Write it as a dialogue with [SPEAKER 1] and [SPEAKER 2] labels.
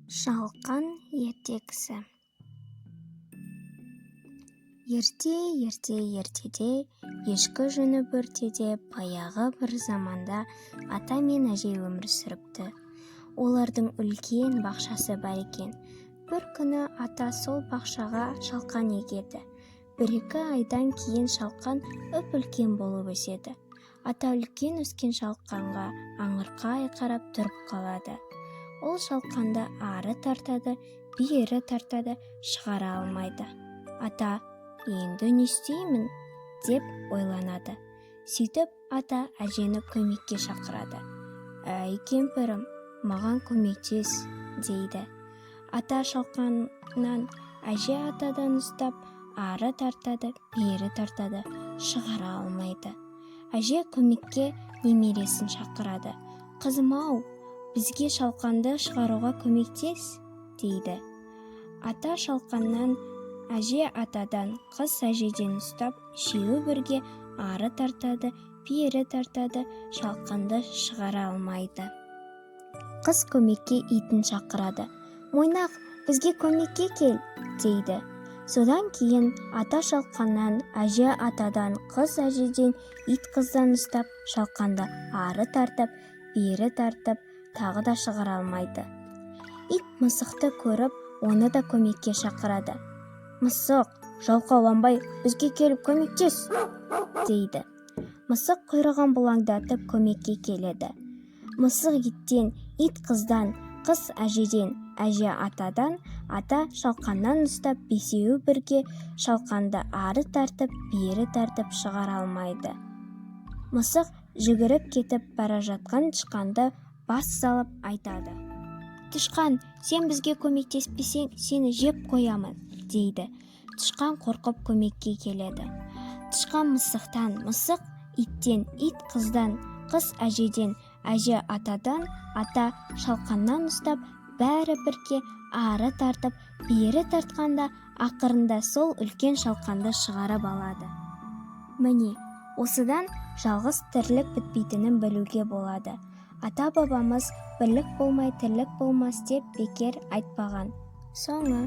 [SPEAKER 1] Шалқан ертегісі. Ертеде, ешкі жүні бөртеде, баяғы бір заманда ата мен әже өмір сүріпті. Олардың үлкен бақшасы бар екен. Бір күні ата сол бақшаға шалқан егеді. Бір-екі айдан кейін шалқан үлкен болып өседі. Ата үлкен өскен шалқанға аңырқай қарап тұрып қалады. Ол шалқанды ары тартады, бері тартады, шығара алмайды. Ата, енді не істеймін деп ойланады. Сөйтіп ата әжені көмекке шақырады. Әй кемпірім, маған көмектес дейді. Ата шалқаннан, әже атадан ұстап, ары тартады, бері тартады, шығара алмайды. Әже көмекке немересін шақырады. Қызым-ау, бізге шалқанды шығаруға көмектес, дейді. Ата шалқаннан, әже атадан, қыз әжеден ұстап, үшеуі бірге ары тартады, бері тартады, шалқанды шығара алмайды. Қыз көмекке итін шақырады. Мойнақ, бізге көмекке кел, дейді. Содан кейін ата шалқаннан, әже атадан, қыз әжеден, ит қыздан ұстап, шалқанды ары тартып, бері тартып, тағы да шығара алмайды. Ит мысықты көріп, оны да көмекке шақырады. Мысық, жалқауланбай, бізге келіп көмектес, дейді. Мысық құйрығын бұлаңдатып көмекке келеді. Мысық иттен, ит қыздан, қыз әжеден, әже атадан, ата шалқаннан ұстап, бесеуі бірге шалқанды ары тартып, бері тартып шығара алмайды. Мысық жүгіріп кетіп бара жатқан тышқанды бас салып айтады. Тышқан, сен бізге көмектеспесең, сені жеп қоямын, дейді. Тышқан қорқып көмекке келеді. Тышқан мысықтан, мысық иттен, ит қыздан, қыз әжеден, әже атадан, ата шалқаннан ұстап, бәрі бірге ары тартып, бері тартқанда, ақырында сол үлкен шалқанды шығарып алады. Міне, осыдан жалғыз тірлік бітпейтінін білуге болады. Ата-бабамыз бірлік болмай тірлік болмас деп бекер айтпаған. Соңы.